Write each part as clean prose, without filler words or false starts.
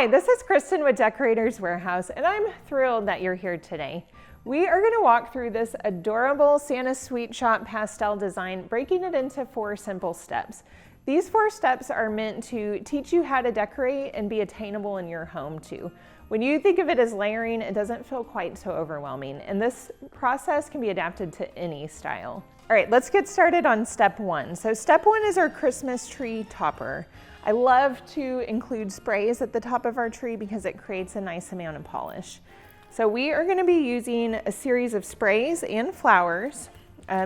Hi, this is Kristin with Decorators Warehouse, and I'm thrilled that you're here today. We are going to walk through this adorable Santa Sweet Shop pastel design, breaking it into 4 simple steps. These 4 steps are meant to teach you how to decorate and be attainable in your home too. When you think of it as layering, it doesn't feel quite so overwhelming, and this process can be adapted to any style. All right, let's get started on step 1. So step 1 is our Christmas tree topper. I love to include sprays at the top of our tree because it creates a nice amount of polish. So we are going to be using a series of sprays and flowers.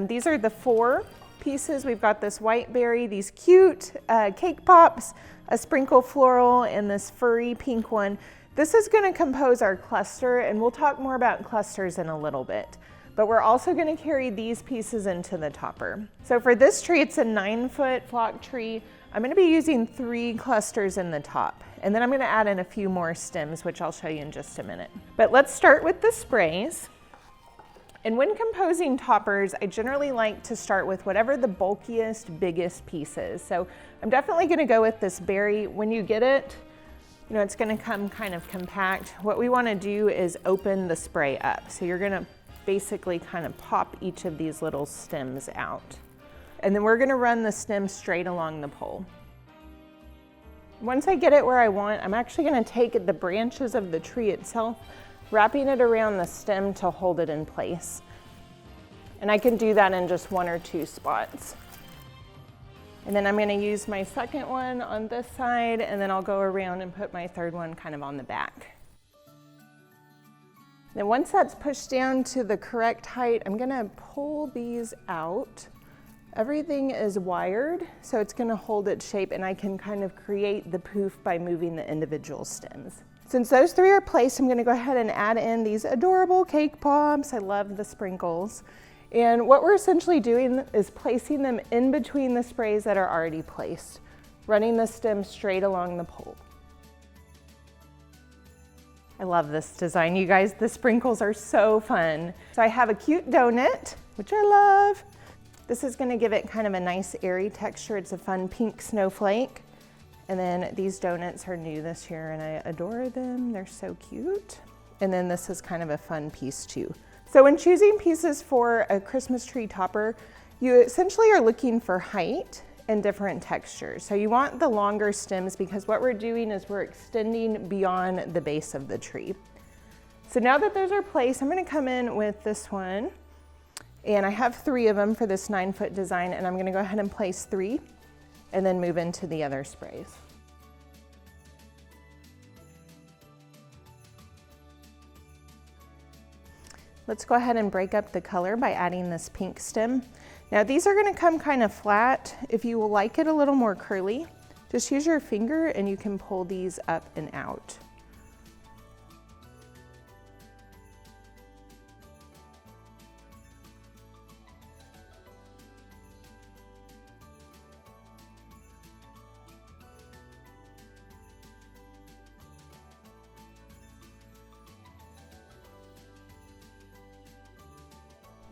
These are the 4 pieces. We've got this white berry, these cute cake pops, a sprinkle floral, and this furry pink one. This is going to compose our cluster, and we'll talk more about clusters in a little bit. But we're also going to carry these pieces into the topper. So for this tree, it's a 9-foot flock tree. I'm going to be using 3 clusters in the top, and then I'm going to add in a few more stems, which I'll show you in just a minute. But let's start with the sprays. And when composing toppers, I generally like to start with whatever the bulkiest, biggest piece is. So I'm definitely going to go with this berry. When you get it, you know, it's going to come kind of compact. What we want to do is open the spray up. So you're going to basically kind of pop each of these little stems out. And then we're going to run the stem straight along the pole. Once I get it where I want, I'm actually going to take the branches of the tree itself, wrapping it around the stem to hold it in place. And I can do that in just 1 or 2 spots. And then I'm going to use my second one on this side, and then I'll go around and put my third one kind of on the back. Then once that's pushed down to the correct height, I'm going to pull these out. Everything is wired, so it's going to hold its shape, and I can kind of create the poof by moving the individual stems. Since those 3 are placed, I'm going to go ahead and add in these adorable cake pops. I love the sprinkles. And what we're essentially doing is placing them in between the sprays that are already placed, running the stem straight along the pole. I love this design, you guys. The sprinkles are so fun. So I have a cute donut, which I love. This is going to give it kind of a nice airy texture. It's a fun pink snowflake. And then these donuts are new this year and I adore them. They're so cute. And then this is kind of a fun piece too. So when choosing pieces for a Christmas tree topper, you essentially are looking for height and different textures. So you want the longer stems because what we're doing is we're extending beyond the base of the tree. So now that those are placed, I'm going to come in with this one. And I have 3 of them for this 9-foot design, and I'm going to go ahead and place 3 and then move into the other sprays. Let's go ahead and break up the color by adding this pink stem. Now these are going to come kind of flat. If you will like it a little more curly, just use your finger and you can pull these up and out.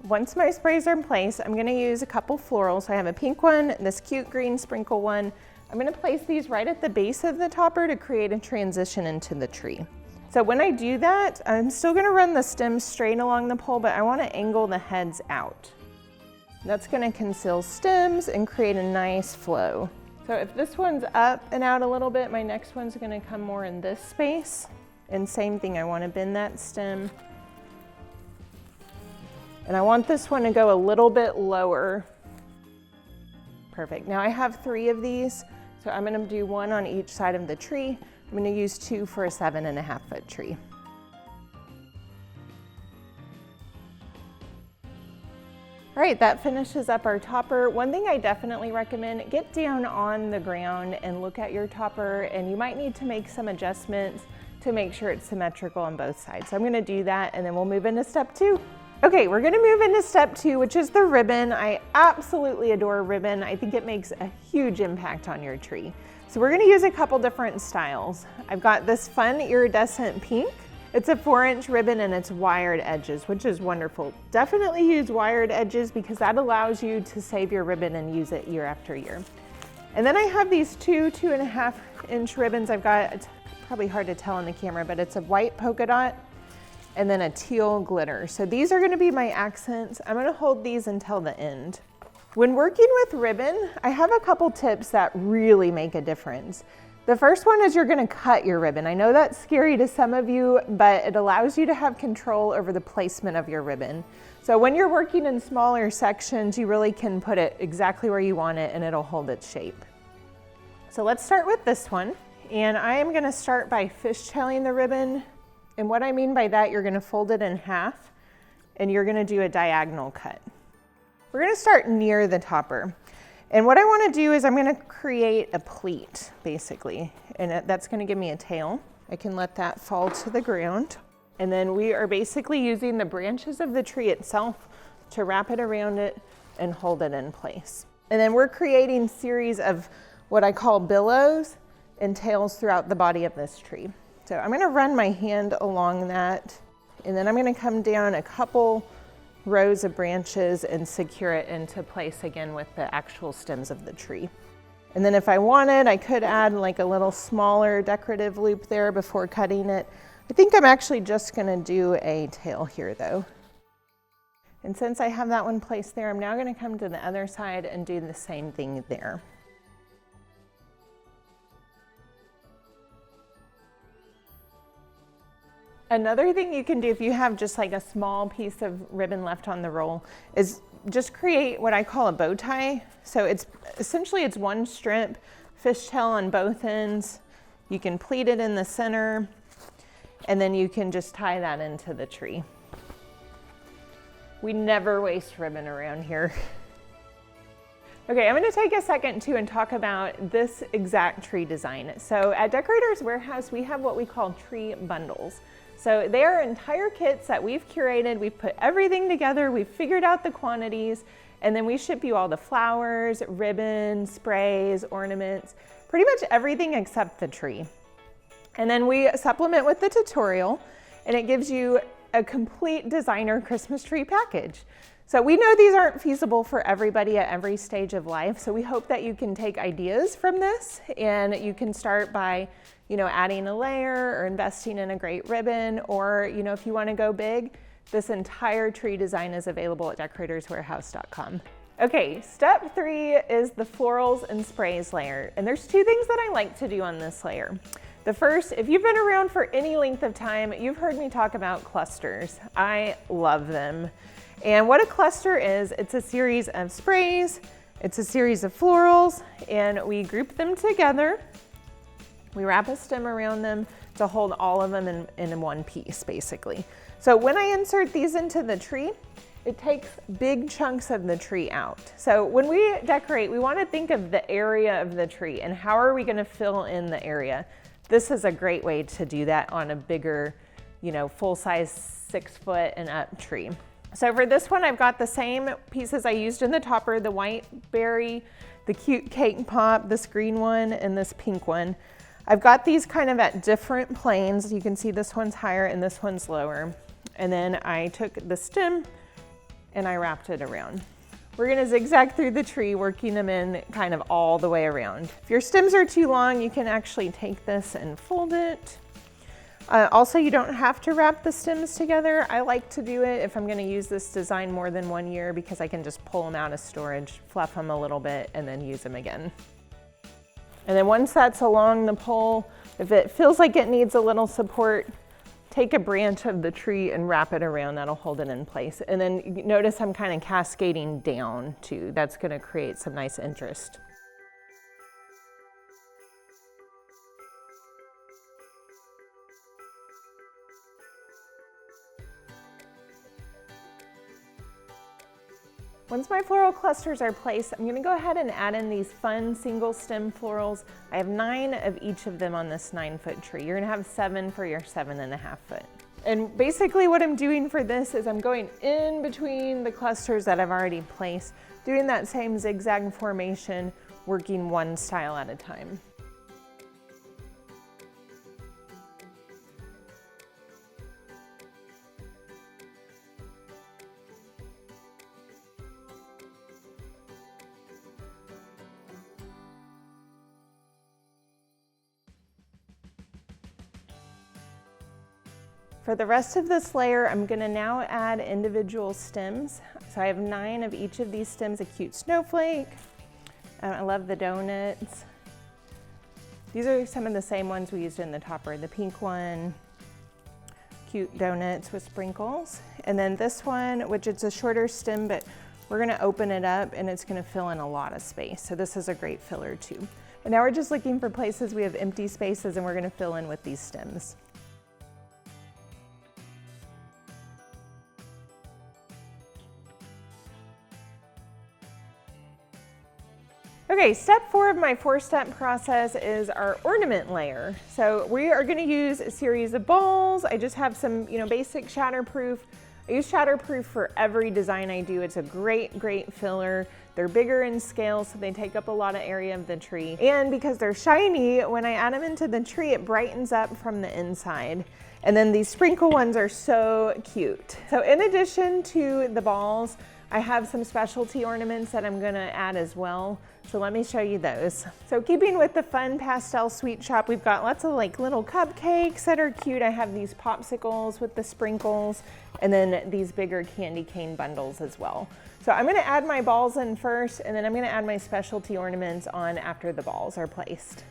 Once my sprays are in place, I'm going to use a couple florals. So I have a pink one, this cute green sprinkle one. I'm going to place these right at the base of the topper to create a transition into the tree. So when I do that, I'm still going to run the stems straight along the pole, but I want to angle the heads out. That's going to conceal stems and create a nice flow. So if this one's up and out a little bit, my next one's going to come more in this space. And same thing, I want to bend that stem. And I want this one to go a little bit lower. Perfect. Now I have 3 of these, so I'm going to do 1 on each side of the tree. I'm going to use 2 for a 7.5-foot tree. All right, that finishes up our topper. One thing I definitely recommend, get down on the ground and look at your topper, and you might need to make some adjustments to make sure it's symmetrical on both sides. So I'm going to do that, and then we'll move into step 2. Okay, we're gonna move into step 2, which is the ribbon. I absolutely adore ribbon. I think it makes a huge impact on your tree. So we're gonna use a couple different styles. I've got this fun iridescent pink. It's a 4-inch ribbon and it's wired edges, which is wonderful. Definitely use wired edges because that allows you to save your ribbon and use it year after year. And then I have these 2 2.5-inch ribbons. I've got probably hard to tell on the camera, but it's a white polka dot and then a teal glitter. So these are gonna be my accents. I'm gonna hold these until the end. When working with ribbon, I have a couple tips that really make a difference. The first one is you're gonna cut your ribbon. I know that's scary to some of you, but it allows you to have control over the placement of your ribbon. So when you're working in smaller sections, you really can put it exactly where you want it and it'll hold its shape. So let's start with this one. And I am gonna start by fishtailing the ribbon. And what I mean by that, you're gonna fold it in half and you're gonna do a diagonal cut. We're gonna start near the topper. And what I wanna do is I'm gonna create a pleat, basically. And that's gonna give me a tail. I can let that fall to the ground. And then we are basically using the branches of the tree itself to wrap it around it and hold it in place. And then we're creating series of what I call billows and tails throughout the body of this tree. So I'm gonna run my hand along that, and then I'm gonna come down a couple rows of branches and secure it into place again with the actual stems of the tree. And then if I wanted, I could add like a little smaller decorative loop there before cutting it. I think I'm actually just gonna do a tail here though. And since I have that one placed there, I'm now gonna come to the other side and do the same thing there. Another thing you can do if you have just like a small piece of ribbon left on the roll is just create what I call a bow tie. So it's essentially one strip, fishtail on both ends. You can pleat it in the center and then you can just tie that into the tree. We never waste ribbon around here. Okay, I'm gonna take a second too and talk about this exact tree design. So at Decorator's Warehouse, we have what we call tree bundles. So they are entire kits that we've curated, we've put everything together, we've figured out the quantities, and then we ship you all the flowers, ribbon, sprays, ornaments, pretty much everything except the tree. And then we supplement with the tutorial, and it gives you a complete designer Christmas tree package. So we know these aren't feasible for everybody at every stage of life, so we hope that you can take ideas from this, and you can start by adding a layer or investing in a great ribbon, or if you want to go big, this entire tree design is available at decoratorswarehouse.com. Okay, step 3 is the florals and sprays layer. And there's 2 things that I like to do on this layer. The first, if you've been around for any length of time, you've heard me talk about clusters. I love them. And what a cluster is, it's a series of sprays, it's a series of florals, and we group them together. We wrap a stem around them to hold all of them in one piece, basically. So when I insert these into the tree, it takes big chunks of the tree out. So when we decorate, we want to think of the area of the tree and how are we going to fill in the area. This is a great way to do that on a bigger, full-size 6-foot and up tree. So for this one, I've got the same pieces I used in the topper, the white berry, the cute cake pop, this green one, and this pink one. I've got these kind of at different planes. You can see this one's higher and this one's lower. And then I took the stem and I wrapped it around. We're gonna zigzag through the tree, working them in kind of all the way around. If your stems are too long, you can actually take this and fold it. Also, you don't have to wrap the stems together. I like to do it if I'm gonna use this design more than 1 year because I can just pull them out of storage, fluff them a little bit, and then use them again. And then once that's along the pole, if it feels like it needs a little support, take a branch of the tree and wrap it around. That'll hold it in place. And then notice I'm kind of cascading down too. That's gonna create some nice interest. Once my floral clusters are placed, I'm gonna go ahead and add in these fun single stem florals. I have 9 of each of them on this 9-foot tree. You're gonna have 7 for your 7.5 foot. And basically what I'm doing for this is I'm going in between the clusters that I've already placed, doing that same zigzag formation, working one style at a time. For the rest of this layer, I'm gonna now add individual stems. So I have 9 of each of these stems, a cute snowflake. I love the donuts. These are some of the same ones we used in the topper. The pink one, cute donuts with sprinkles. And then this one, which it's a shorter stem, but we're gonna open it up and it's gonna fill in a lot of space. So this is a great filler too. And now we're just looking for places we have empty spaces and we're gonna fill in with these stems. Okay, step 4 of my 4-step process is our ornament layer. So we are gonna use a series of balls. I just have some, basic shatterproof. I use shatterproof for every design I do. It's a great, great filler. They're bigger in scale, so they take up a lot of area of the tree. And because they're shiny, when I add them into the tree, it brightens up from the inside. And then these sprinkle ones are so cute. So in addition to the balls, I have some specialty ornaments that I'm gonna add as well. So let me show you those. So keeping with the fun pastel sweet shop, we've got lots of like little cupcakes that are cute. I have these popsicles with the sprinkles and then these bigger candy cane bundles as well. So I'm gonna add my balls in first and then I'm gonna add my specialty ornaments on after the balls are placed.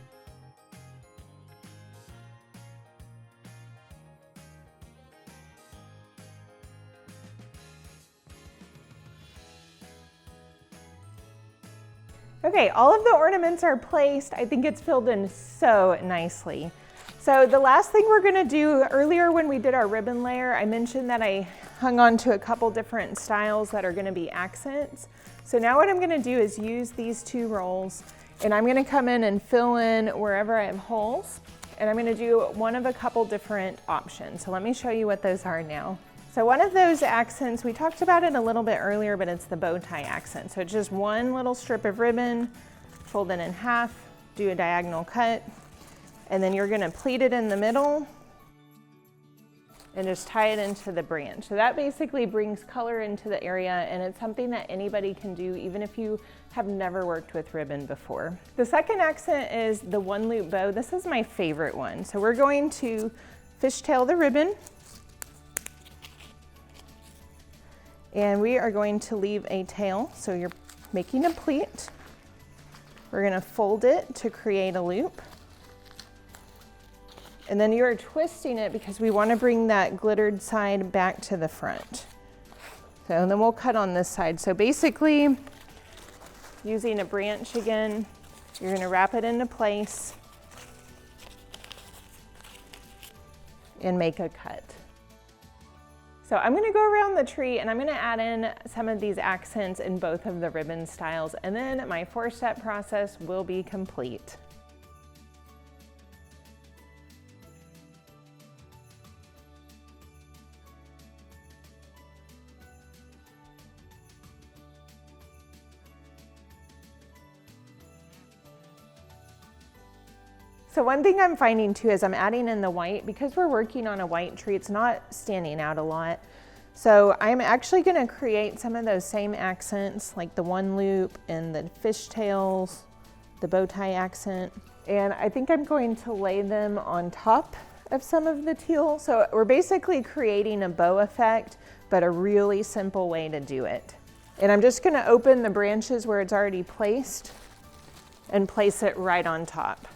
Okay, all of the ornaments are placed. I think it's filled in so nicely. So the last thing we're gonna do, earlier when we did our ribbon layer, I mentioned that I hung on to a couple different styles that are gonna be accents. So now what I'm gonna do is use these 2 rolls and I'm gonna come in and fill in wherever I have holes. And I'm gonna do one of a couple different options. So let me show you what those are now. So one of those accents, we talked about it a little bit earlier, but it's the bow tie accent. So it's just one little strip of ribbon, fold it in half, do a diagonal cut, and then you're gonna pleat it in the middle and just tie it into the branch. So that basically brings color into the area and it's something that anybody can do even if you have never worked with ribbon before. The second accent is the 1-loop bow. This is my favorite one. So we're going to fishtail the ribbon. And we are going to leave a tail. So you're making a pleat. We're gonna fold it to create a loop. And then you're twisting it because we wanna bring that glittered side back to the front. So and then we'll cut on this side. So basically, using a branch again, you're gonna wrap it into place and make a cut. So I'm gonna go around the tree and I'm gonna add in some of these accents in both of the ribbon styles and then my 4-step process will be complete. So one thing I'm finding too is I'm adding in the white because we're working on a white tree, it's not standing out a lot. So I'm actually gonna create some of those same accents like the 1-loop and the fishtails, the bow tie accent. And I think I'm going to lay them on top of some of the teal. So we're basically creating a bow effect, but a really simple way to do it. And I'm just gonna open the branches where it's already placed and place it right on top.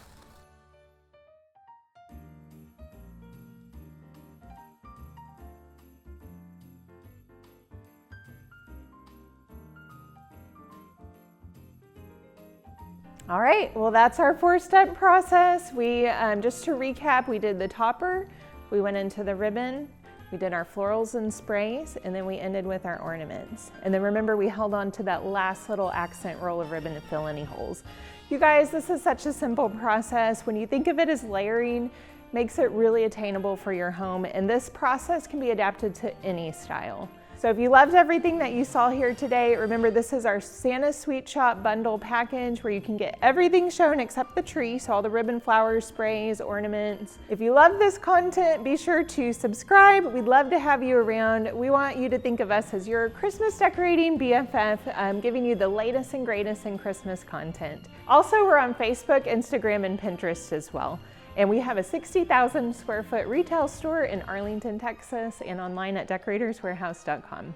All right, well that's our 4-step process. We, just to recap, we did the topper, we went into the ribbon, we did our florals and sprays, and then we ended with our ornaments. And then remember, we held on to that last little accent roll of ribbon to fill any holes. You guys, this is such a simple process. When you think of it as layering, makes it really attainable for your home, and this process can be adapted to any style. So if you loved everything that you saw here today, remember this is our Santa Sweet Shop bundle package where you can get everything shown except the tree, so all the ribbon, flowers, sprays, ornaments. If you love this content, be sure to subscribe. We'd love to have you around. We want you to think of us as your Christmas decorating BFF, giving you the latest and greatest in Christmas content. Also, we're on Facebook, Instagram, and Pinterest as well. And we have a 60,000 square foot retail store in Arlington, Texas, and online at decoratorswarehouse.com.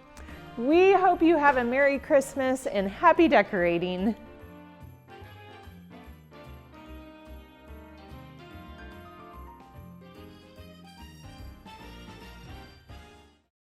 We hope you have a Merry Christmas and happy decorating.